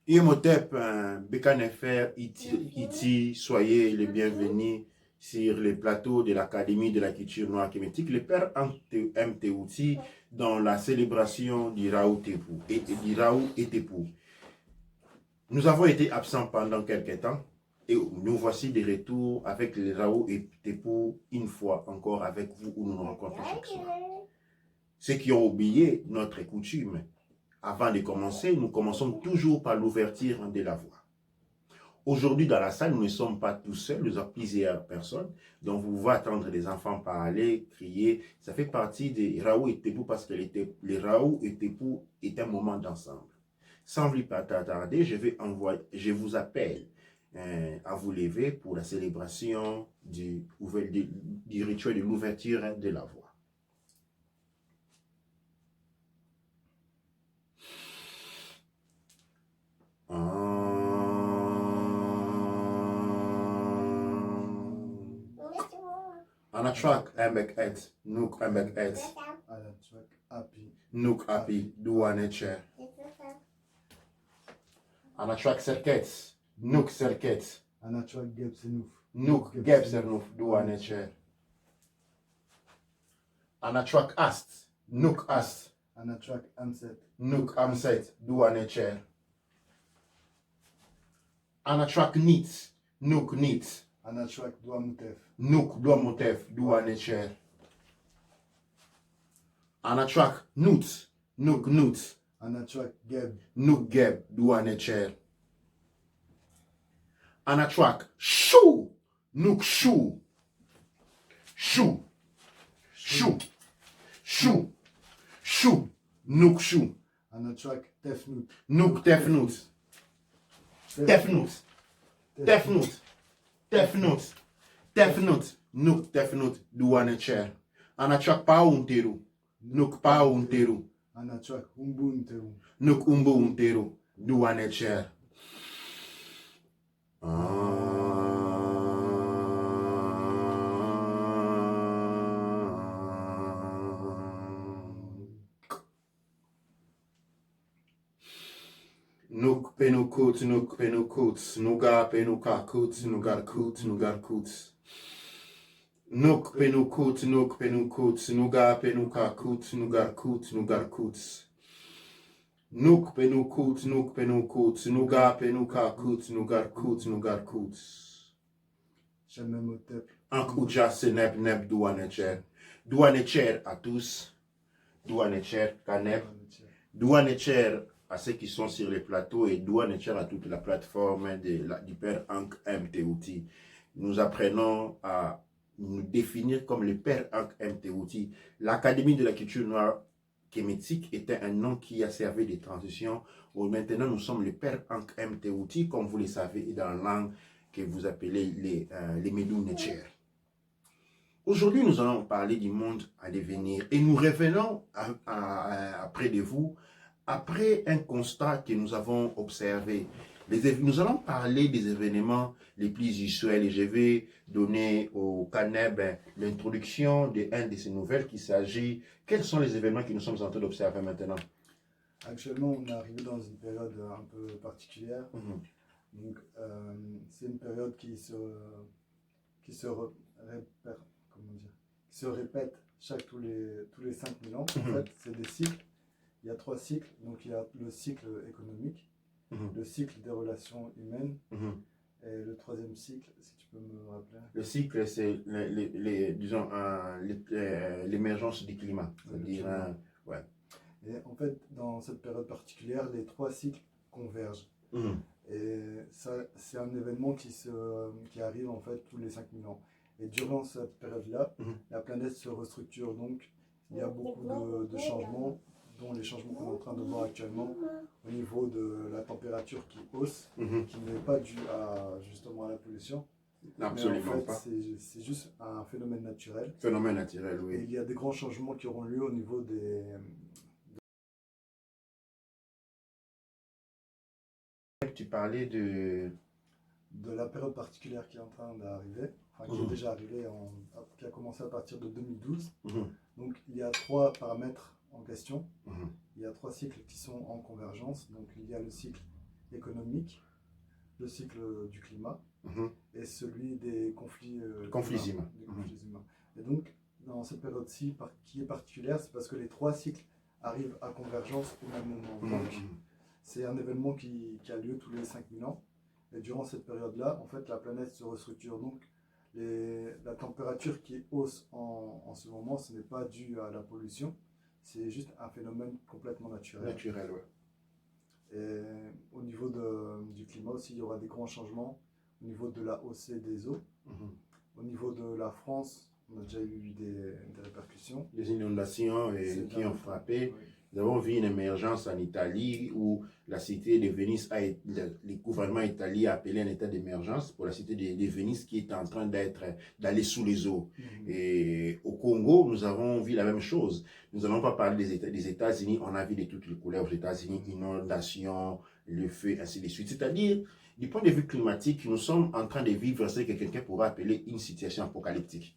Imhotep, Bekanefer, Iti, soyez les bienvenus sur les plateaux de l'Académie de la culture noire kémétique, le père Mtouti, dans la célébration du Raoult Etepou. Nous avons été absents pendant quelques temps et nous voici de retour avec le Raoult Etepou, une fois encore avec vous où nous nous rencontrons chaque soir. Ceux qui ont oublié notre coutume, avant de commencer, nous commençons toujours par l'ouverture de la voix. Aujourd'hui, dans la salle, nous ne sommes pas tout seuls, nous avons plusieurs personnes. Donc, vous pouvez attendre les enfants parler, crier. Ça fait partie des Raoult Etepou parce que les Raoult Etepou est un moment d'ensemble. Sans plus tarder, je vous appelle à vous lever pour la célébration du rituel de l'ouverture de la voix. Anatrak emek et, nuk emek et. Anatrak api. Nuk api, douaneche. Anatrak serket, nuk serket. Anatrak gepsenouf. Nuk gepsenouf, douaneche. Anatrak ast, nuk ast. Anatrak amset. Nuk amset, douaneche. Anatrak nit, nuk nit. Anatrak douamutef. Nuk douamutef, douaneche. Anatrak nut, nuk nut. Anatrak geb. Nuk geb, douaneche. Anatrak chou, nuk chou. Chou, chou, chou, chou, nuk chou. Anatrak tefnout. Nuk tefnout. Tefnout. Tefnout. Tefnout. Tefnout. Nuk tefnout, douaneche. Anatrak pa unteru. Nuk pa unteru. Anatrak umbu unteru. Nuk umbu unteru, douaneche. Nuk penukut, nuk penukut, nuga penukakut, nugarkut, nugarkut. Nuk penukut, nuk penukut, nuga penukakut, nugarkut, nugarkut. Nuk penukut, nuk penukut, nuga penukakut, nugarkut, nugarkut. Shememotep. Ankouja seneb neb douanecher. Douanecher à tous. Douanecher kaneb. Douanecher à ceux qui sont sur les plateaux et douanecher à toute la plateforme du père Ankh Mtouti. Nous apprenons à nous définir comme le père Ankh Mtouti. L'Académie de la culture noire kémétique était un nom qui a servi de transition. Maintenant, nous sommes le père Ankh Mtouti, comme vous le savez, dans la langue que vous appelez les Medou Netcher. Aujourd'hui, nous allons parler du monde à devenir et nous revenons après de vous, après un constat que nous avons observé. Nous allons parler des événements les plus usuels et je vais donner au Caneb l'introduction d'un de ces nouvelles qui s'agit. Quels sont les événements que nous sommes en train d'observer maintenant? Actuellement, on est arrivé dans une période un peu particulière. Donc, c'est une période qui se répète tous les 5000 ans. En fait, c'est des cycles. Il y a 3 cycles. Donc, il y a le cycle économique, le cycle des relations humaines, et le 3e cycle, si tu peux me rappeler. Le cycle, c'est l'émergence du climat. C'est-à-dire, ouais. Et en fait, dans cette période particulière, les 3 cycles convergent. Et ça, c'est un événement qui arrive en fait tous les 5000 ans. Et durant cette période-là, la planète se restructure. Donc, il y a beaucoup de changements, dont les changements qu'on est en train de voir actuellement au niveau de la température qui hausse, qui n'est pas due justement à la pollution. Absolument mais en fait, pas. C'est juste un phénomène naturel. Phénomène naturel, oui. Et il y a des grands changements qui auront lieu au niveau Tu parlais de la période particulière qui est en train d'arriver, enfin qui est déjà arrivée, qui a commencé à partir de 2012. Donc il y a 3 paramètres en question. Il y a 3 cycles qui sont en convergence. Donc il y a le cycle économique, le cycle du climat Mhm. et celui des conflits, Conflits humains, humains. des conflits humains. Et donc, dans cette période-ci qui est particulière, c'est parce que les trois cycles arrivent à convergence au même moment. Mhm. Donc, c'est un événement qui a lieu tous les 5000 ans. Et durant cette période-là, en fait, la planète se restructure. Donc, la température qui hausse en ce moment, ce n'est pas dû à la pollution, c'est juste un phénomène complètement naturel. Naturel, ouais. Et au niveau du climat aussi, il y aura des grands changements au niveau de la haussée des eaux. Mhm. Au niveau de la France, on a déjà eu des répercussions. Les inondations qui ont frappé. Oui. Nous avons vu une émergence en Italie où la cité de Venise, le gouvernement italien a appelé un état d'émergence pour la cité de Venise qui est en train d'aller sous les eaux. Mhm. Et au Congo, nous avons vu la même chose. Nous n'allons pas parler des États-Unis, on a vu de toutes les couleurs aux États-Unis, inondations, le feu, ainsi de suite. C'est-à-dire, du point de vue climatique, nous sommes en train de vivre ce que quelqu'un pourrait appeler une situation apocalyptique.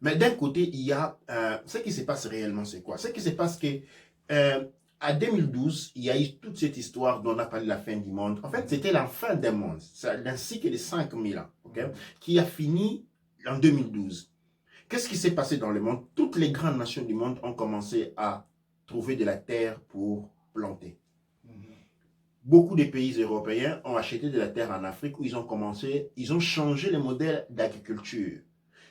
Mais d'un côté, il y a ce qui se passe réellement, c'est quoi? Ce qui se passe que à 2012, il y a eu toute cette histoire dont on a parlé de la fin du monde. En fait, c'était la fin d'un monde, d'un cycle de 5000 ans, okay, qui a fini en 2012. Qu'est-ce qui s'est passé dans le monde? Toutes les grandes nations du monde ont commencé à trouver de la terre pour planter. Beaucoup de pays européens ont acheté de la terre en Afrique où ils ont changé le modèle d'agriculture.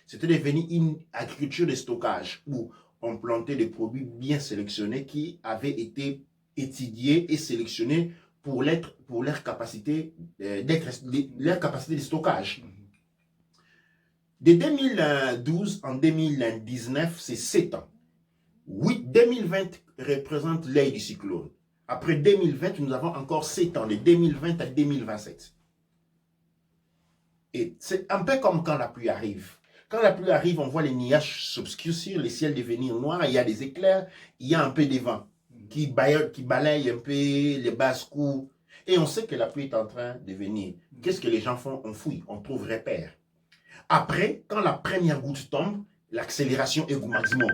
C'était devenu une agriculture de stockage où on plantait des produits bien sélectionnés qui avaient été étudiés et sélectionnés pour leur capacité de stockage. De 2012 en 2019, c'est 7 ans. 2020 représente l'œil du cyclone. Après 2020, nous avons encore 7 ans, de 2020 à 2027. Et c'est un peu comme quand la pluie arrive. Quand la pluie arrive, on voit les nuages s'obscurcir, le ciel devenir noir, il y a des éclairs, il y a un peu de vent qui balaye un peu les basses-coups. Et on sait que la pluie est en train de venir. Qu'est-ce que les gens font? On fouille, on trouve repère. Après, quand la première goutte tombe, l'accélération est au maximum.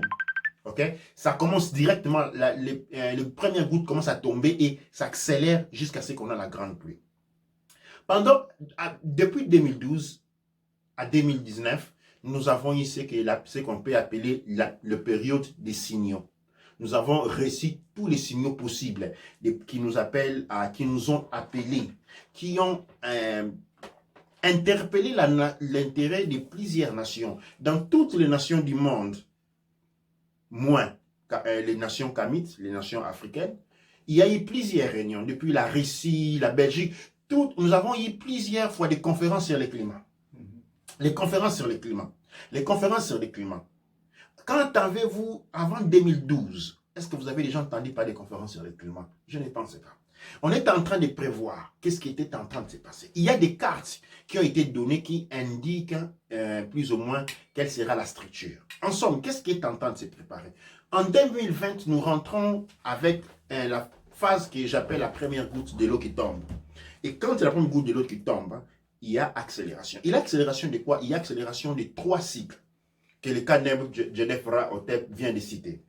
Okay? Ça commence directement, les premières gouttes commencent à tomber et ça accélère jusqu'à ce qu'on a la grande pluie. Depuis 2012 à 2019, nous avons eu ce qu'on peut appeler la période des signaux. Nous avons reçu tous les signaux possibles qui nous ont appelés, qui ont interpellé l'intérêt de plusieurs nations. Dans toutes les nations du monde, moins les nations kamites, les nations africaines, il y a eu plusieurs réunions, depuis la Russie, la Belgique, nous avons eu plusieurs fois des conférences sur le climat. Les conférences sur le climat. Les conférences sur le climat. Quand avez-vous, avant 2012, est-ce que vous avez déjà entendu parler des conférences sur le climat? Je ne pense pas. On est en train de prévoir qu'est-ce qui était en train de se passer. Il y a des cartes qui ont été données qui indiquent plus ou moins quelle sera la structure. En somme, qu'est-ce qui est en train de se préparer? En 2020, nous rentrons avec la phase que j'appelle la première goutte de l'eau qui tombe. Et quand c'est la première goutte de l'eau qui tombe, il y a accélération. Il y a accélération de quoi? Il y a accélération de 3 cycles que le cas Jennifer Otep vient de citer.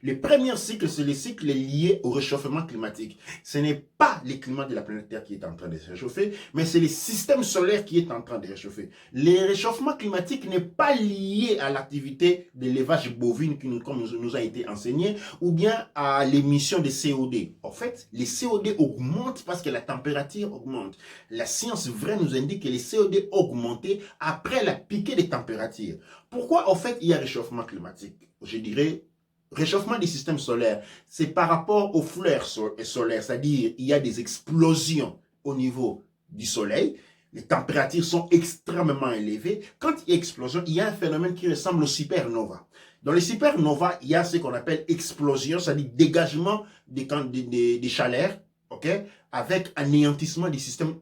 Le premier cycle, c'est le cycle lié au réchauffement climatique. Ce n'est pas le climat de la planète Terre qui est en train de se réchauffer, mais c'est le système solaire qui est en train de réchauffer. Le réchauffement climatique n'est pas lié à l'activité de l'élevage bovine comme nous a été enseigné, ou bien à l'émission de CO2. En fait, les CO2 augmentent parce que la température augmente. La science vraie nous indique que les CO2 augmentent après la piquée des températures. Pourquoi, en fait, il y a réchauffement climatique? Je dirais, réchauffement des systèmes solaires, c'est par rapport aux fleurs solaires, c'est-à-dire il y a des explosions au niveau du soleil, les températures sont extrêmement élevées. Quand il y a explosion, il y a un phénomène qui ressemble aux supernova. Dans les supernovas, il y a ce qu'on appelle explosion, c'est-à-dire dégagement des chaleurs, okay, avec anéantissement du système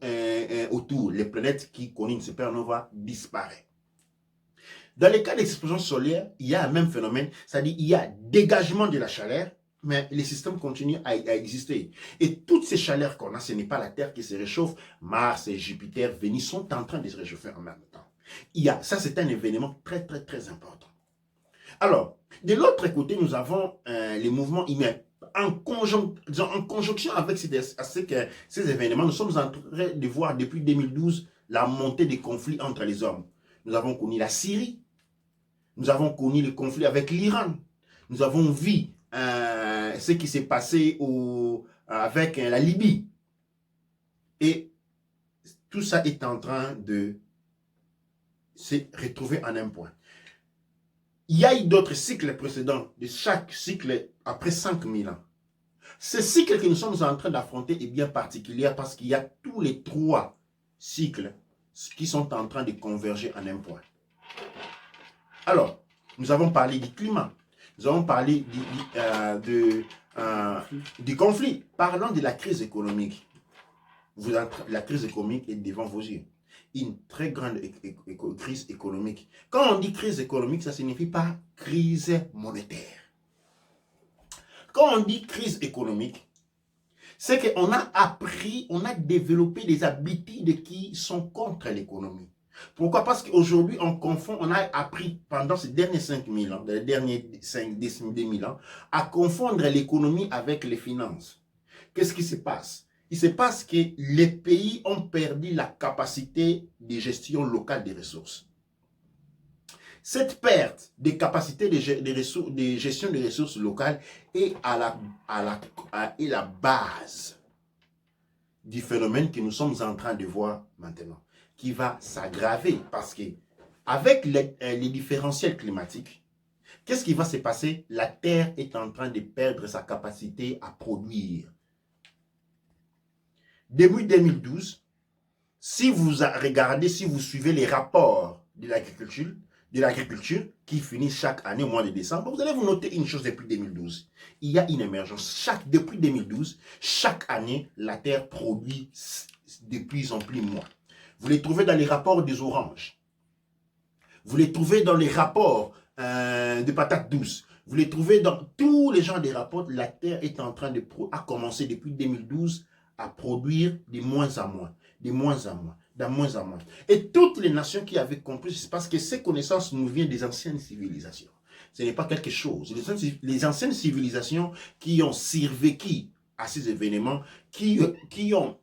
autour. Les planètes qui connaissent une supernova disparaissent. Dans les cas d'explosion solaire, il y a un même phénomène, c'est-à-dire il y a dégagement de la chaleur, mais les systèmes continuent à exister. Et toutes ces chaleurs qu'on a, ce n'est pas la Terre qui se réchauffe, Mars et Jupiter, Vénus sont en train de se réchauffer en même temps. Ça, c'est un événement très, très, très important. Alors, de l'autre côté, nous avons les mouvements humains. en conjonction avec ces événements, nous sommes en train de voir depuis 2012 la montée des conflits entre les hommes. Nous avons connu la Syrie, nous avons connu le conflit avec l'Iran, nous avons vu ce qui s'est passé avec la Libye. Et tout ça est en train de se retrouver en un point. Il y a eu d'autres cycles précédents, de chaque cycle après 5000 ans. Ce cycle que nous sommes en train d'affronter est bien particulier parce qu'il y a tous les 3 cycles qui sont en train de converger en un point. Alors, nous avons parlé du climat, nous avons parlé du conflit. Parlons de la crise économique. La crise économique est devant vos yeux. Une très grande crise économique. Quand on dit crise économique, ça ne signifie pas crise monétaire. Quand on dit crise économique, c'est qu'on a appris, on a développé des habitudes qui sont contre l'économie. Pourquoi? Parce qu'aujourd'hui, on a appris pendant ces derniers 5000 ans, les derniers 2000 ans, à confondre l'économie avec les finances. Qu'est-ce qui se passe? Il se passe que les pays ont perdu la capacité de gestion locale des ressources. Cette perte de capacité de gestion des ressources locales est la base du phénomène que nous sommes en train de voir maintenant, qui va s'aggraver parce que avec les différentiels climatiques, qu'est-ce qui va se passer? La Terre est en train de perdre sa capacité à produire. Début 2012, si vous regardez, si vous suivez les rapports de l'agriculture qui finissent chaque année au mois de décembre, vous allez vous noter une chose depuis 2012. Il y a une émergence. Depuis 2012, chaque année, la Terre produit de plus en plus moins. Vous les trouvez dans les rapports des oranges. Vous les trouvez dans les rapports de patates douces. Vous les trouvez dans tous les genres de rapports. La Terre est en train de commencer depuis 2012 à produire de moins en moins, de moins en moins, de moins en moins. Et toutes les nations qui avaient compris, c'est parce que ces connaissances nous viennent des anciennes civilisations. Ce n'est pas quelque chose. Les anciennes civilisations qui ont survécu à ces événements, qui ont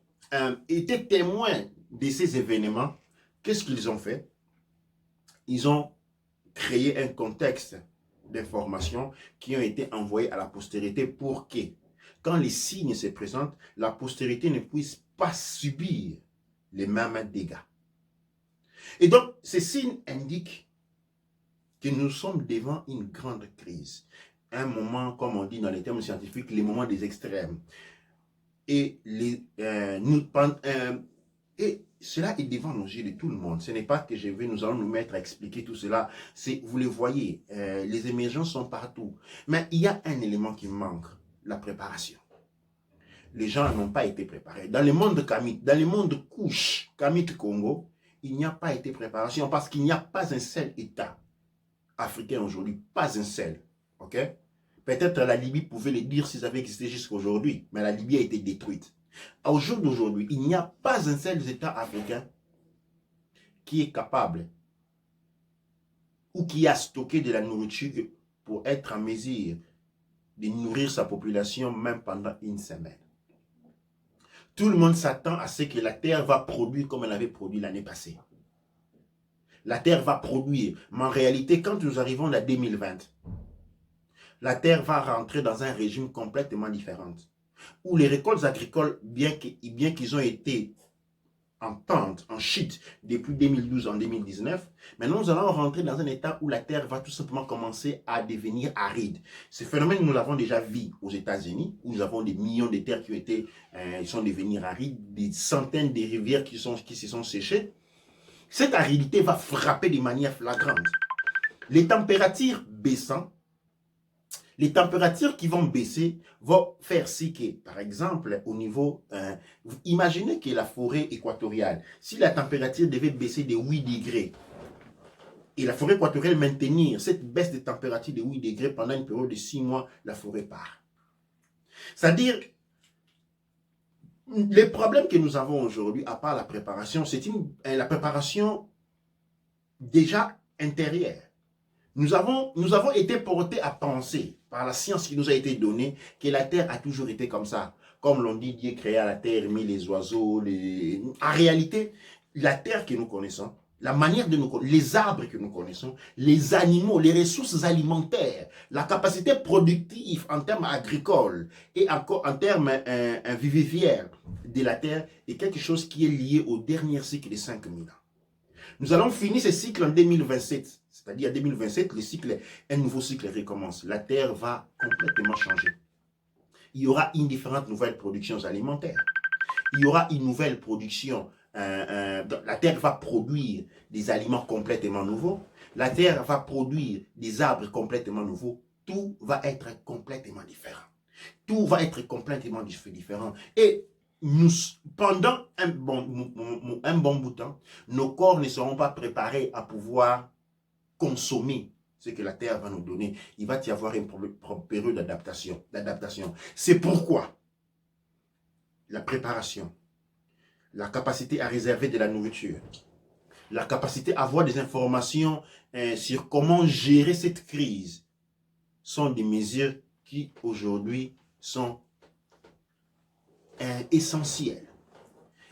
été témoins de ces événements, qu'est-ce qu'ils ont fait? Ils ont créé un contexte d'informations qui ont été envoyés à la postérité pour que, quand les signes se présentent, la postérité ne puisse pas subir les mêmes dégâts. Et donc, ces signes indiquent que nous sommes devant une grande crise. Un moment, comme on dit dans les termes scientifiques, les moments des extrêmes. Et, cela est devant nos yeux de tout le monde. Ce n'est pas que nous allons nous mettre à expliquer tout cela. Vous le voyez, les émergences sont partout. Mais il y a un élément qui manque. La préparation. Les gens n'ont pas été préparés. Dans le monde Kamit, dans le monde couche Kamit Congo, il n'y a pas été préparation parce qu'il n'y a pas un seul État africain aujourd'hui, pas un seul. Ok? Peut-être la Libye pouvait le dire s'ils avaient existé jusqu'à aujourd'hui, mais la Libye a été détruite. Au jour d'aujourd'hui, il n'y a pas un seul État africain qui est capable ou qui a stocké de la nourriture pour être en mesure de nourrir sa population même pendant une semaine. Tout le monde s'attend à ce que la Terre va produire comme elle avait produit l'année passée. La Terre va produire. Mais en réalité, quand nous arrivons à 2020, la Terre va rentrer dans un régime complètement différent. Où les récoltes agricoles, bien qu'ils ont été en pente, en chute, depuis 2012 en 2019, maintenant nous allons rentrer dans un état où la Terre va tout simplement commencer à devenir aride. Ce phénomène, nous l'avons déjà vu aux États-Unis, où nous avons des millions de terres qui sont devenues arides, des centaines de rivières qui se sont séchées. Cette aridité va frapper de manière flagrante. Les températures baissant, les températures qui vont baisser vont faire si que, par exemple, au niveau... imaginez que la forêt équatoriale, si la température devait baisser de 8 degrés, et la forêt équatoriale maintenir cette baisse de température de 8 degrés pendant une période de 6 mois, la forêt part. C'est-à-dire, les problèmes que nous avons aujourd'hui, à part la préparation, c'est la préparation déjà intérieure. Nous avons été portés à penser, par la science qui nous a été donnée, que la Terre a toujours été comme ça. Comme l'on dit, Dieu créa la Terre, mit les oiseaux. En réalité, la Terre que nous connaissons, la manière de nous connaître, les arbres que nous connaissons, les animaux, les ressources alimentaires, la capacité productive en termes agricoles et encore en termes vivifières de la Terre est quelque chose qui est lié au dernier cycle de 5000 ans. Nous allons finir ce cycle en 2027. C'est-à-dire en 2027, un nouveau cycle recommence. La Terre va complètement changer. Il y aura une différente nouvelle production alimentaire. Il y aura une nouvelle production. La Terre va produire des aliments complètement nouveaux. La Terre va produire des arbres complètement nouveaux. Tout va être complètement différent. Tout va être complètement différent. Et nous, pendant un bon bout de temps, nos corps ne seront pas préparés à pouvoir consommer ce que la Terre va nous donner. Il va y avoir une période d'adaptation. C'est pourquoi la préparation, la capacité à réserver de la nourriture, la capacité à avoir des informations sur comment gérer cette crise sont des mesures qui aujourd'hui sont essentielles.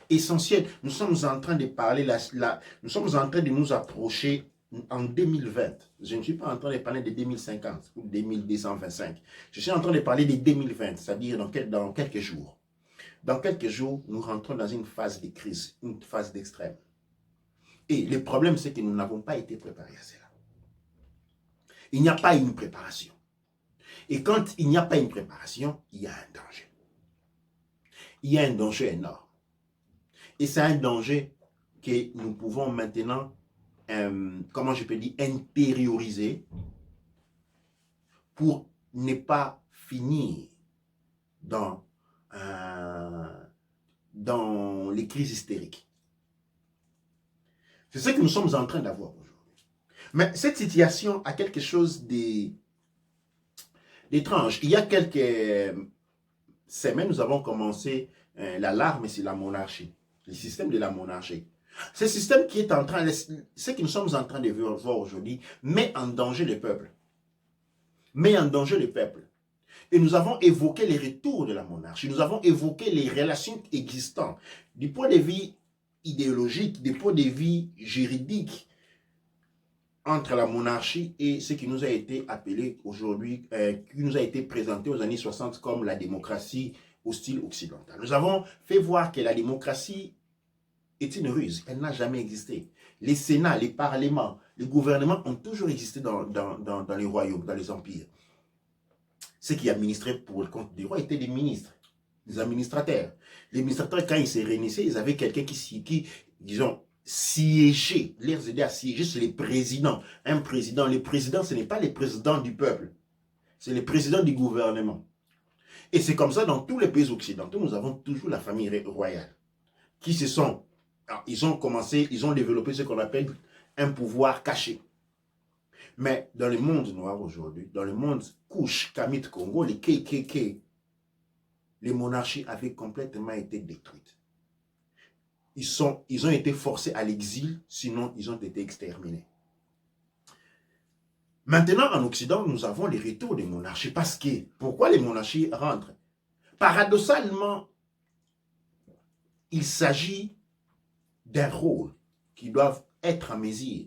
Nous sommes en train de parler, nous sommes en train de nous approcher en 2020. Je ne suis pas en train de parler de 2050 ou 2225. Je suis en train de parler de 2020, c'est-à-dire dans quelques jours. Dans quelques jours, nous rentrons dans une phase de crise, une phase d'extrême. Et le problème, c'est que nous n'avons pas été préparés à cela. Il n'y a pas une préparation. Et quand il n'y a pas une préparation, il y a un danger. Il y a un danger énorme. Et c'est un danger que nous pouvons maintenant, comment je peux dire, intérioriser pour ne pas finir dans les crises hystériques. C'est ce que nous sommes en train d'avoir aujourd'hui. Mais cette situation a quelque chose d'étrange. Il y a quelques semaines, nous avons commencé l'alarme sur la monarchie, le système de la monarchie. Ce système qui est en train, ce que nous sommes en train de voir aujourd'hui, met en danger le peuple. Met en danger le peuple. Et nous avons évoqué les retours de la monarchie. Nous avons évoqué les relations existantes. Du point de vue idéologique, du point de vue juridique, entre la monarchie et ce qui nous a été appelé aujourd'hui, qui nous a été présenté aux années 60 comme la démocratie au style occidental. Nous avons fait voir que la démocratie est une ruse. Elle n'a jamais existé. Les sénats, les parlements, les gouvernements ont toujours existé dans les royaumes, dans les empires. Ceux qui administraient pour le compte des rois étaient des ministres, des administrateurs. Les administrateurs, quand ils se réunissaient, ils avaient quelqu'un qui, disons, siégeait, les aider à siéger, c'est les présidents. Un président, le président, ce n'est pas le président du peuple, c'est le président du gouvernement. Et c'est comme ça dans tous les pays occidentaux, nous avons toujours la famille royale, qui se sont, alors, ils ont développé ce qu'on appelle un pouvoir caché. Mais dans le monde noir aujourd'hui, dans le monde Kouch, Kamit, Congo, les KKK, les monarchies avaient complètement été détruites. Ils ont été forcés à l'exil, sinon ils ont été exterminés. Maintenant, en Occident, nous avons les retours des monarchies. Parce que, pourquoi les monarchies rentrent? Paradoxalement, il s'agit d'un rôle qui doit être à mesure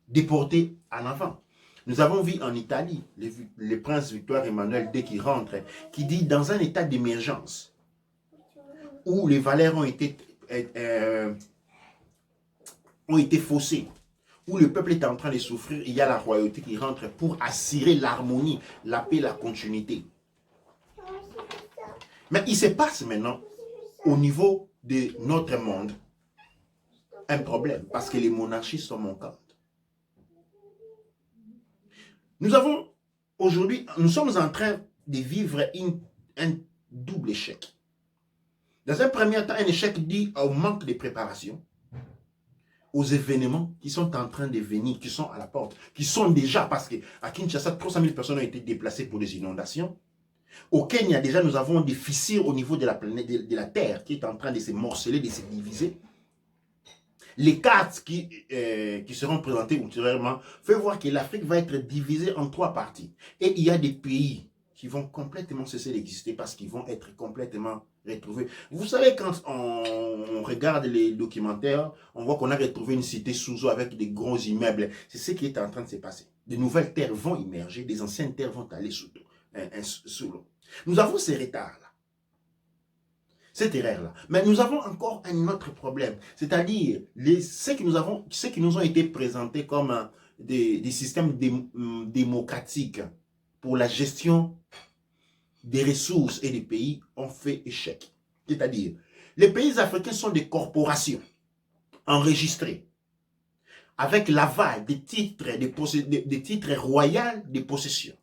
déporté en avant. Nous avons vu en Italie, le prince Victor Emmanuel, dès qu'il rentre, qui dit dans un état d'émergence, où les valeurs ont été faussées, où le peuple est en train de souffrir, il y a la royauté qui rentre pour assurer l'harmonie, la paix, la continuité. Mais il se passe maintenant, au niveau de notre monde, un problème, parce que les monarchies sont manquantes. Nous sommes en train de vivre un double échec. Dans un premier temps, un échec dû au manque de préparation, aux événements qui sont en train de venir, qui sont à la porte, qui sont déjà, parce qu'à Kinshasa, 300 000 personnes ont été déplacées pour des inondations. Au Kenya, déjà, nous avons des fissures au niveau de la planète, de la Terre, qui est en train de se morceler, de se diviser. Les cartes qui seront présentées ultérieurement font voir que l'Afrique va être divisée en 3 parties. Et il y a des pays qui vont complètement cesser d'exister parce qu'ils vont être complètement retrouvés. Vous savez, quand on regarde les documentaires, on voit qu'on a retrouvé une cité sous eau avec des gros immeubles. C'est ce qui est en train de se passer. De nouvelles terres vont immerger, des anciennes terres vont aller sous l'eau. Nous avons ces retards-là. Cette erreur-là. Mais nous avons encore un autre problème, c'est-à-dire ce qui nous ont été présentés comme des systèmes démocratiques pour la gestion des ressources et des pays ont fait échec. C'est-à-dire, les pays africains sont des corporations enregistrées avec l'aval des titres royaux de possession.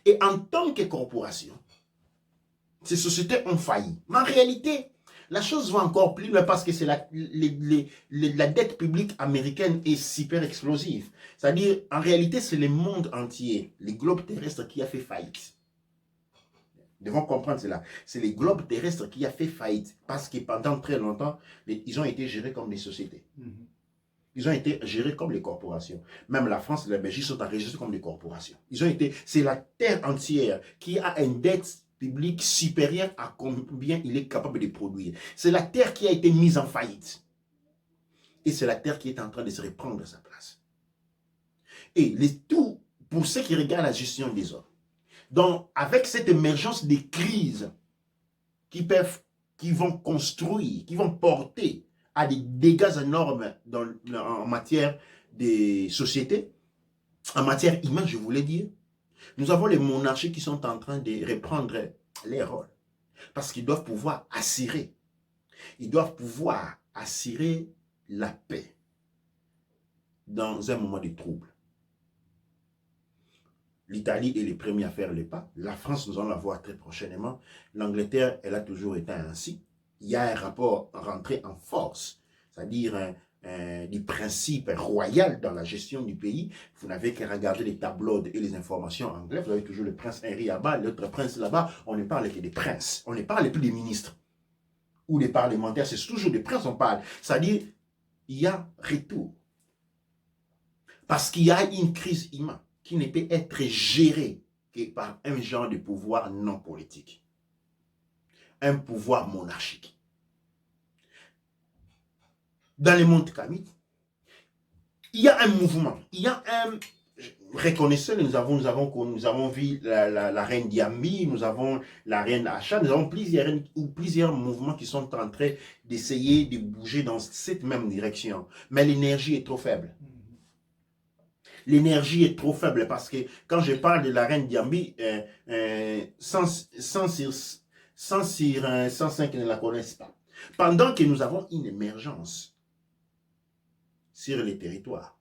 Et en tant que corporation, ces sociétés ont failli. Mais en réalité, la chose va encore plus loin parce que c'est la dette publique américaine est super explosive. C'est-à-dire, en réalité, c'est le monde entier, le globe terrestre qui a fait faillite. Nous devons comprendre cela. C'est le globe terrestre qui a fait faillite parce que pendant très longtemps, ils ont été gérés comme des sociétés. Ils ont été gérés comme les corporations. Même la France et la Belgique sont enregistrés comme des corporations. C'est la terre entière qui a une dette public supérieur à combien il est capable de produire. C'est la terre qui a été mise en faillite. Et c'est la terre qui est en train de se reprendre à sa place. Et tout, pour ceux qui regardent la gestion des hommes, donc avec cette émergence des crises qui vont construire, qui vont porter à des dégâts énormes en matière de société, en matière humaine, je voulais dire, nous avons les monarchies qui sont en train de reprendre les rôles. Parce qu'ils doivent pouvoir assurer. Ils doivent pouvoir assurer la paix dans un moment de trouble. L'Italie est les premiers à faire le pas. La France, nous allons la voir très prochainement. L'Angleterre, elle a toujours été ainsi. Il y a un rapport rentré en force, c'est-à-dire des principes royaux dans la gestion du pays. Vous n'avez qu'à regarder les tabloïds et les informations anglaises. Vous avez toujours le prince Henry là-bas, l'autre prince là-bas. On ne parle que des princes. On ne parle plus des ministres ou des parlementaires. C'est toujours des princes on parle. C'est-à-dire, il y a retour. Parce qu'il y a une crise humaine qui ne peut être gérée que par un genre de pouvoir non politique. Un pouvoir monarchique. Dans le monde kamite, il y a un mouvement, il y a un... Reconnaissez, nous avons vu la reine Diambi, nous avons la reine Acha, nous avons plusieurs mouvements qui sont en train d'essayer de bouger dans cette même direction. Mais l'énergie est trop faible. L'énergie est trop faible parce que quand je parle de la reine Diambi, 100 sur 105 ne la connaissent pas. Pendant que nous avons une émergence sur les territoires,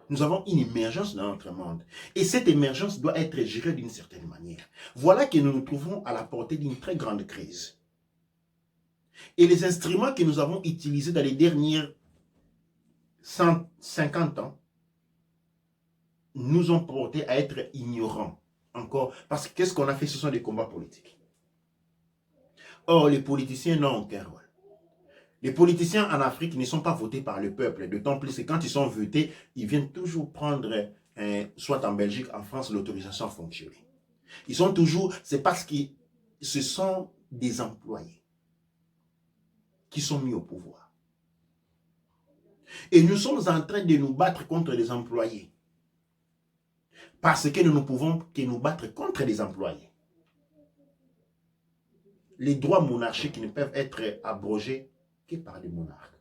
nous avons une émergence dans notre monde. Et cette émergence doit être gérée d'une certaine manière. Voilà que nous nous trouvons à la portée d'une très grande crise. Et les instruments que nous avons utilisés dans les dernières 150 ans nous ont porté à être ignorants encore. Parce que qu'est-ce qu'on a fait? Ce sont des combats politiques. Or, les politiciens n'ont aucun rôle. Les politiciens en Afrique ne sont pas votés par le peuple. D'autant plus que quand ils sont votés, ils viennent toujours prendre, soit en Belgique, en France, l'autorisation à fonctionner. Ils sont toujours, c'est parce que ce sont des employés qui sont mis au pouvoir. Et nous sommes en train de nous battre contre les employés. Parce que nous ne pouvons que nous battre contre les employés. Les droits monarchiques ne peuvent être abrogés que par les monarques.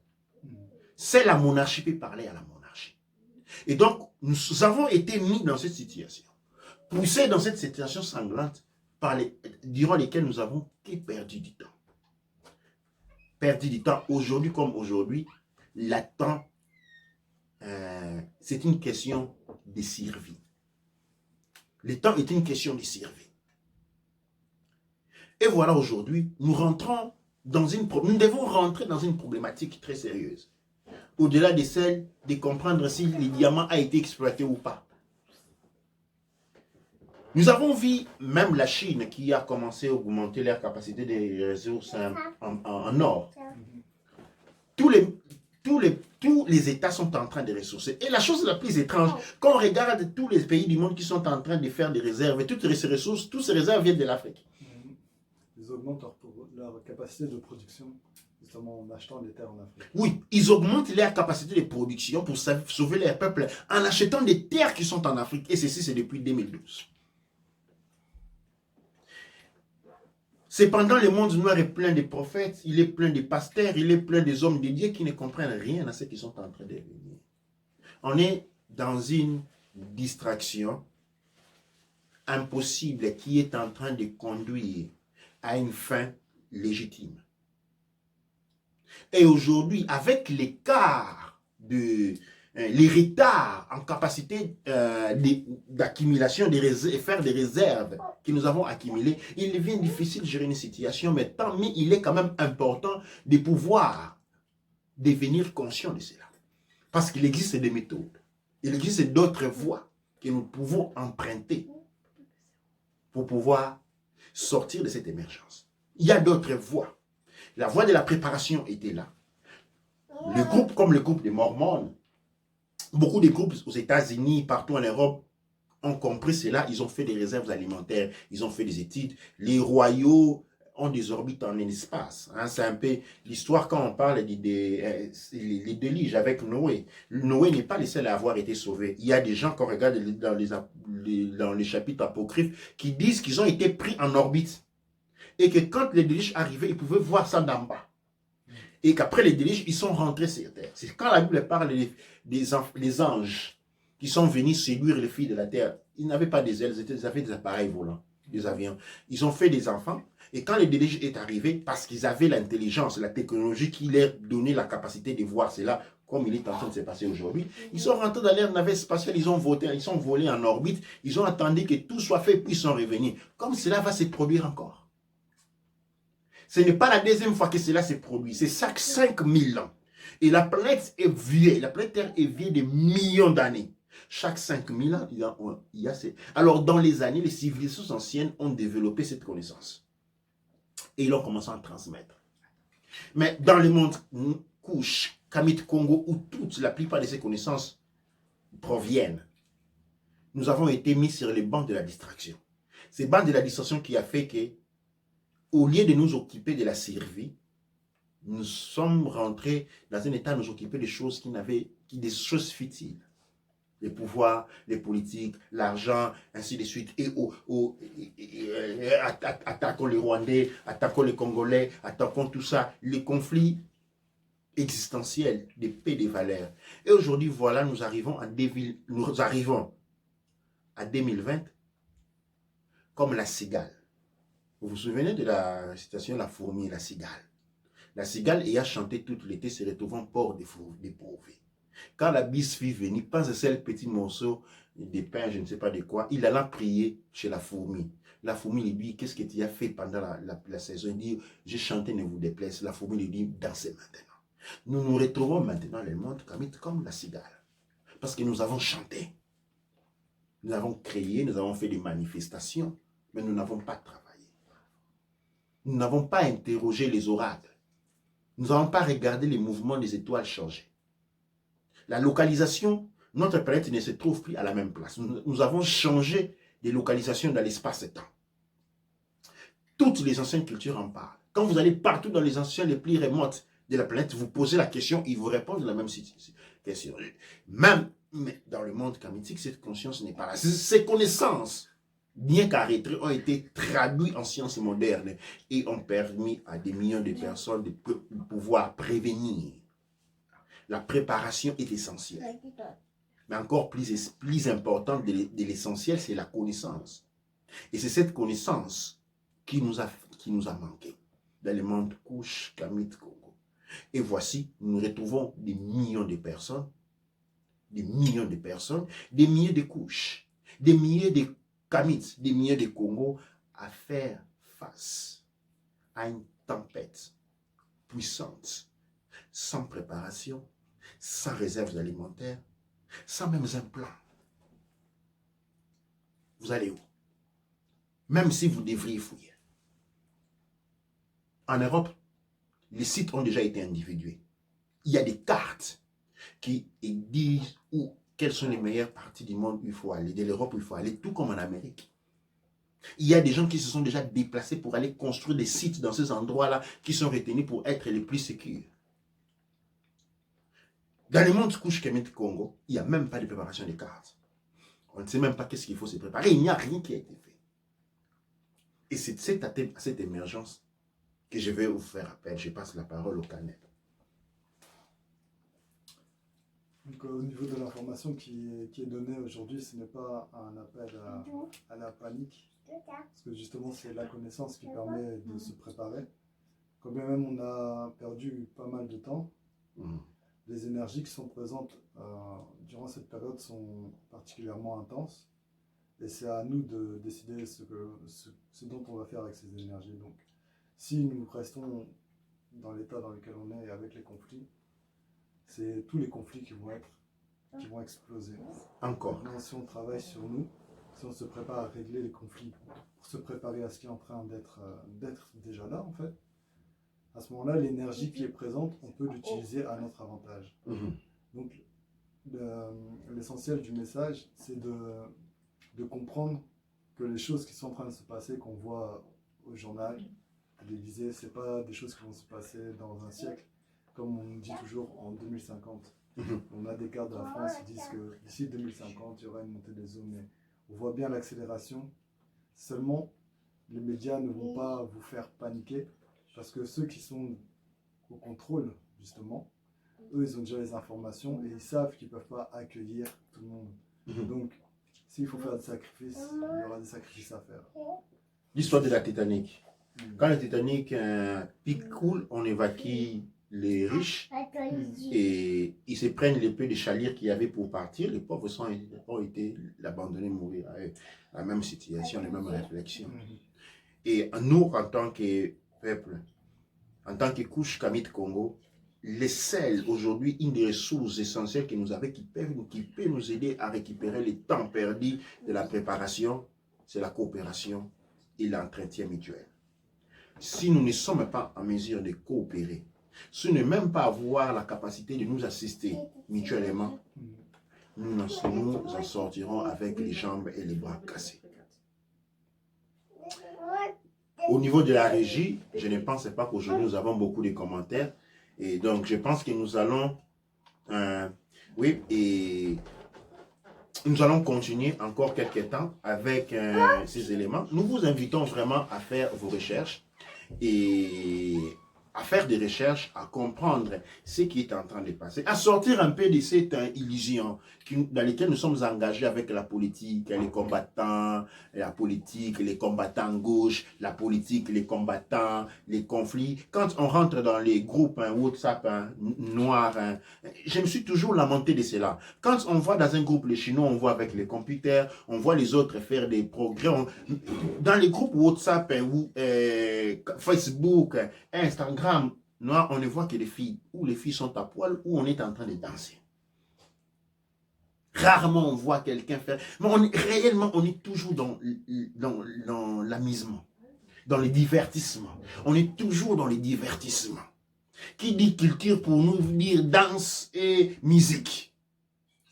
C'est la monarchie qui peut parler à la monarchie. Et donc, nous avons été mis dans cette situation, poussés dans cette situation sanglante, durant lesquelles nous avons perdu du temps. Perdu du temps. Aujourd'hui comme aujourd'hui, l'attente, c'est une question de survie. Le temps est une question de survie. Et voilà, aujourd'hui, nous devons rentrer dans une problématique très sérieuse. Au-delà de celle de comprendre si le diamant a été exploité ou pas. Nous avons vu même la Chine qui a commencé à augmenter leur capacité des ressources en or. tous les États sont en train de ressourcer. Et la chose la plus étrange, quand on regarde tous les pays du monde qui sont en train de faire des réserves, et toutes ces ressources, toutes ces réserves viennent de l'Afrique. Ils augmentent leur capacité de production, justement en achetant des terres en Afrique. Oui, ils augmentent leur capacité de production pour sauver leur peuple en achetant des terres qui sont en Afrique. Et ceci, c'est depuis 2012. Cependant, le monde noir est plein de prophètes, il est plein de pasteurs, il est plein des hommes de Dieu qui ne comprennent rien à ce qu'ils sont en train de venir. On est dans une distraction impossible qui est en train de conduire à une fin légitime. Et aujourd'hui, avec l'écart de les retards en capacité d'accumulation et faire des réserves que nous avons accumulées, il devient difficile de gérer une situation, mais tant mieux, il est quand même important de pouvoir devenir conscient de cela. Parce qu'il existe des méthodes, il existe d'autres voies que nous pouvons emprunter pour pouvoir sortir de cette émergence. Il y a d'autres voies. La voie de la préparation était là. Le groupe comme le groupe des Mormons, beaucoup de groupes aux États-Unis, partout en Europe, ont compris cela. Ils ont fait des réserves alimentaires, ils ont fait des études. Les royaux ont des orbites en espace. Hein. C'est un peu l'histoire quand on parle des déluges avec Noé. Noé n'est pas le seul à avoir été sauvé. Il y a des gens qu'on regarde dans les chapitres apocryphes qui disent qu'ils ont été pris en orbite. Et que quand les déluges arrivaient, ils pouvaient voir ça d'en bas. Et qu'après les déluges, ils sont rentrés sur terre. C'est quand la Bible parle des anges qui sont venus séduire les filles de la terre. Ils n'avaient pas des ailes, ils avaient des appareils volants, des avions. Ils ont fait des enfants. Et quand les déluge est arrivé, parce qu'ils avaient l'intelligence, la technologie qui leur donnait la capacité de voir cela, comme il est en train de se passer aujourd'hui, ils sont rentrés dans leur navette spatiale, ils sont volés en orbite, ils ont attendu que tout soit fait, puis ils sont revenus. Comme cela va se produire encore. Ce n'est pas la deuxième fois que cela se produit, c'est chaque 5000 ans. Et la planète est vieille, la planète Terre est vieille de millions d'années. Chaque 5000 ans, il y a ces... Alors, dans les années, les civilisations anciennes ont développé cette connaissance. Et ils ont commencé à transmettre. Mais dans le monde Couche, Kamit Congo, où la plupart de ces connaissances proviennent, nous avons été mis sur les bancs de la distraction. Ces bancs de la distraction qui a fait que, au lieu de nous occuper de la survie, nous sommes rentrés dans un état à nous occuper des choses des choses futiles. Les pouvoirs, les politiques, l'argent, ainsi de suite. Et attaquons les Rwandais, attaquons les Congolais, attaquons tout ça. Les conflits existentiels, des paix des valeurs. Et aujourd'hui, voilà, nous arrivons à 2020 comme la cigale. Vous vous souvenez de la citation La fourmi et la cigale. La cigale ayant chanté tout l'été se retrouvant port dépourvu. Quand la bise fut venue, pense à ce petit morceau de pain, je ne sais pas de quoi, il alla prier chez la fourmi. La fourmi lui dit, qu'est-ce que tu as fait pendant la saison? Il dit, j'ai chanté, ne vous déplaise. La fourmi lui dit, dansez maintenant. Nous nous retrouvons maintenant le monde comme la cigale. Parce que nous avons chanté. Nous avons créé, nous avons fait des manifestations, mais nous n'avons pas travaillé. Nous n'avons pas interrogé les oracles. Nous n'avons pas regardé les mouvements des étoiles changer. La localisation, notre planète ne se trouve plus à la même place. Nous avons changé de localisation dans l'espace et temps. Toutes les anciennes cultures en parlent. Quand vous allez partout dans les anciens les plus remotes de la planète, vous posez la question, ils vous répondent la même question. Même dans le monde kamitique, cette conscience n'est pas là. Ces connaissances, bien qu'arrêtées, ont été traduites en sciences modernes et ont permis à des millions de personnes de pouvoir prévenir. La préparation est essentielle. Mais encore plus important de l'essentiel, c'est la connaissance. Et c'est cette connaissance qui nous a manqué dans le monde Couche, Kamit, Congo. Et voici, nous retrouvons des millions de personnes, des millions de couches, des milliers de Kamits, des milliers de Congo à faire face à une tempête puissante, sans préparation, sans réserves alimentaires, sans même un plan. Vous allez où? Même si vous devriez fouiller. En Europe, les sites ont déjà été individués. il y a des cartes qui disent quelles sont les meilleures parties du monde où il faut aller, de l'Europe où il faut aller, tout comme en Amérique. Il y a des gens qui se sont déjà déplacés pour aller construire des sites dans ces endroits-là qui sont retenus pour être les plus sécurs. Dans le monde couche Kemet Congo, il n'y a même pas de préparation des cartes. On ne sait même pas qu'est-ce qu'il faut se préparer. Il n'y a rien qui a été fait. Et c'est à cette émergence que je vais vous faire appel. Je passe la parole au Canel. Donc, au niveau de l'information qui est donnée aujourd'hui, ce n'est pas un appel à la panique, parce que justement c'est la connaissance qui permet de se préparer. Quand bien même on a perdu pas mal de temps, les énergies qui sont présentes durant cette période sont particulièrement intenses, et c'est à nous de décider ce dont on va faire avec ces énergies. Donc si nous restons dans l'état dans lequel on est avec les conflits, c'est tous les conflits qui vont exploser. Encore. Maintenant, si on travaille sur nous, si on se prépare à régler les conflits, pour se préparer à ce qui est en train d'être déjà là, en fait, à ce moment-là, l'énergie qui est présente, on peut l'utiliser à notre avantage. Donc, l'essentiel du message, c'est de comprendre que les choses qui sont en train de se passer, qu'on voit au journal, télévisé, ce n'est pas des choses qui vont se passer dans un siècle. Comme on dit toujours, en 2050. On a des cartes de la France qui disent que d'ici 2050, il y aura une montée des eaux, mais on voit bien l'accélération. Seulement, les médias ne vont pas vous faire paniquer, parce que ceux qui sont au contrôle, justement, eux, ils ont déjà les informations et ils savent qu'ils ne peuvent pas accueillir tout le monde. Donc, s'il faut faire des sacrifices, il y aura des sacrifices à faire. L'histoire de la Titanic. Quand le Titanic pique coule, on évacue les riches et ils se prennent les peu de chaliers qu'il y avait pour partir. Les pauvres ont été abandonnés, mourir avec la même situation, les mêmes réflexions. Et nous, en tant que peuple, en tant que couche Kamit Congo, les sels, aujourd'hui, une des ressources essentielles que nous avons qui peut nous aider à récupérer le temps perdu de la préparation, c'est la coopération et l'entretien mutuel. Si nous ne sommes pas en mesure de coopérer, si nous ne même pas avoir la capacité de nous assister mutuellement, nous en sortirons avec les jambes et les bras cassés. Au niveau de la régie, je ne pense pas qu'aujourd'hui nous avons beaucoup de commentaires. Et donc, je pense que nous allons... nous allons continuer encore quelques temps avec ces éléments. Nous vous invitons vraiment à faire vos recherches et à faire des recherches, à comprendre ce qui est en train de passer, à sortir un peu de cette illusion dans laquelle nous sommes engagés avec la politique, les combattants, la politique, les combattants gauche, la politique, les combattants, les conflits. Quand on rentre dans les groupes WhatsApp noirs, je me suis toujours lamenté de cela. Quand on voit dans un groupe les Chinois, on voit avec les computers, on voit les autres faire des progrès. Dans les groupes WhatsApp ou Facebook, Instagram, noir, on ne voit que les filles, où les filles sont à poil, où on est en train de danser. Rarement on voit quelqu'un faire, mais réellement on est toujours dans l'amusement, dans les divertissements. On est toujours dans les divertissements. Qui dit culture pour nous dire danse et musique?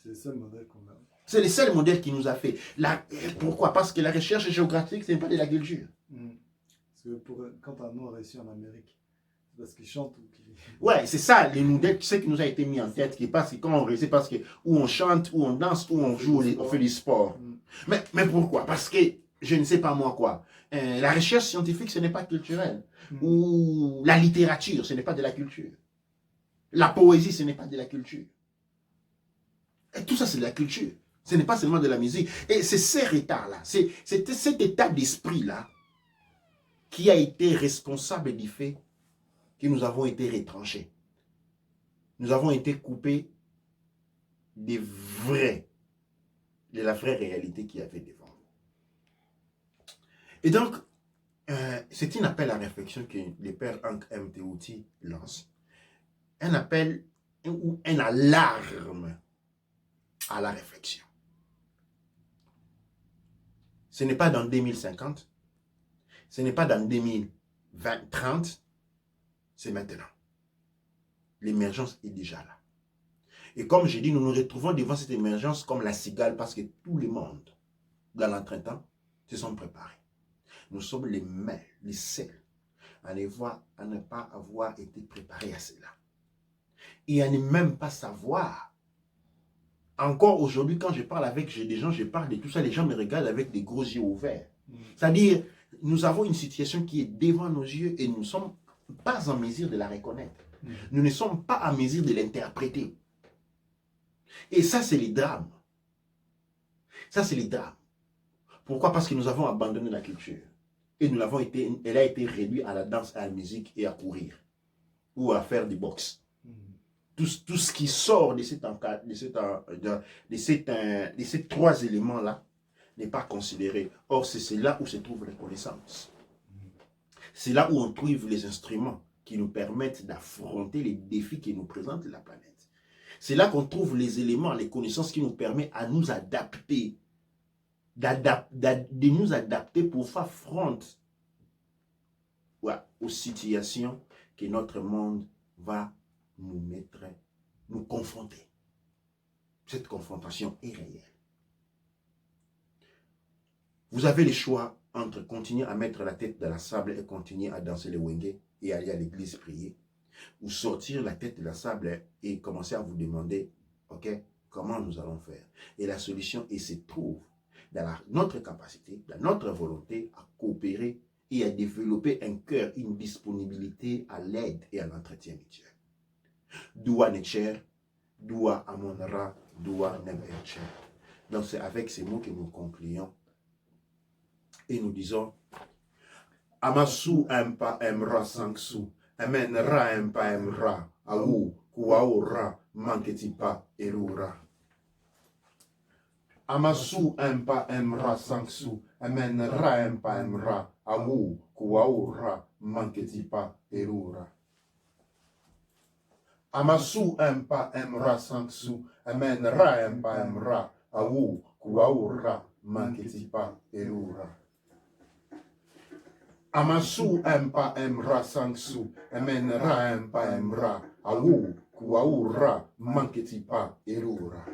C'est le seul modèle qu'on a. C'est le seul modèle qui nous a fait. Pourquoi? Parce que la recherche géographique, ce n'est pas de la culture. Parce que quand un noir réussit en Amérique, c'est parce qu'il chante ou qu'il... Ouais, c'est ça, les modèles, ce qui nous a été mis en tête, qui passe, quand on réussit, parce que où on chante, où on danse, où on joue, on fait du sport. Mais pourquoi? Parce que, je ne sais pas moi quoi, la recherche scientifique, ce n'est pas culturel. Ou la littérature, ce n'est pas de la culture. La poésie, ce n'est pas de la culture. Et tout ça, c'est de la culture. Ce n'est pas seulement de la musique. Et c'est ce retard-là, c'est cet état d'esprit-là qui a été responsable du fait que nous avons été retranchés. Nous avons été coupés de la vraie réalité qu'il y avait devant nous. Et donc, c'est un appel à réflexion que le père Hank M. Tehuti lance. Un appel ou un alarme à la réflexion. Ce n'est pas dans 2050, ce n'est pas dans 2030, c'est maintenant. l'émergence est déjà là. Et comme j'ai dit, nous nous retrouvons devant cette émergence comme la cigale parce que tout le monde, dans l'entretemps, se sont préparés. Nous sommes les mêmes, les seuls à ne pas avoir été préparés à cela. Et à ne même pas savoir. Encore aujourd'hui, quand je parle avec des gens, je parle de tout ça, les gens me regardent avec des gros yeux ouverts. C'est-à-dire, nous avons une situation qui est devant nos yeux et nous ne sommes pas en mesure de la reconnaître. Nous ne sommes pas en mesure de l'interpréter. Et ça, c'est les drames. Ça, c'est les drames. Pourquoi? Parce que nous avons abandonné la culture. Et elle a été réduite à la danse, à la musique et à courir. Ou à faire du boxe. Tout ce qui sort de ces trois éléments-là n'est pas considéré. Or, c'est là où se trouve la connaissance. C'est là où on trouve les instruments qui nous permettent d'affronter les défis que nous présente la planète. C'est là qu'on trouve les éléments, les connaissances qui nous permettent à nous adapter, de nous adapter pour faire front aux situations que notre monde va nous confronter. Cette confrontation est réelle. Vous avez le choix entre continuer à mettre la tête dans la sable et continuer à danser le wenge et aller à l'église prier, ou sortir la tête de la sable et commencer à vous demander, ok, comment nous allons faire? Et la solution se trouve dans notre capacité, dans notre volonté à coopérer et à développer un cœur, une disponibilité à l'aide et à l'entretien mutuel. Doua Necher, Doua Amonra, Doua Nebecher. Donc c'est avec ces mots que nous concluons et nous disons Amasu Empa Emra Sangsu, Amen Ra Empa Emra, Aou, Kuaura, Manketipa Erura. Amasu Empa Emra Sangsu, Amen Ra Empa Emra, Aou, Kuaura, Manketipa Erura. Amasu Empa Emra Sangsu, Amen Ra Empa Emra, Aou, Kuaura, Manketipa Erura. Amasu Empa Emra Sangsu, Amen Ra Empa Emra, Aou, Kuaura, Manketipa Erura.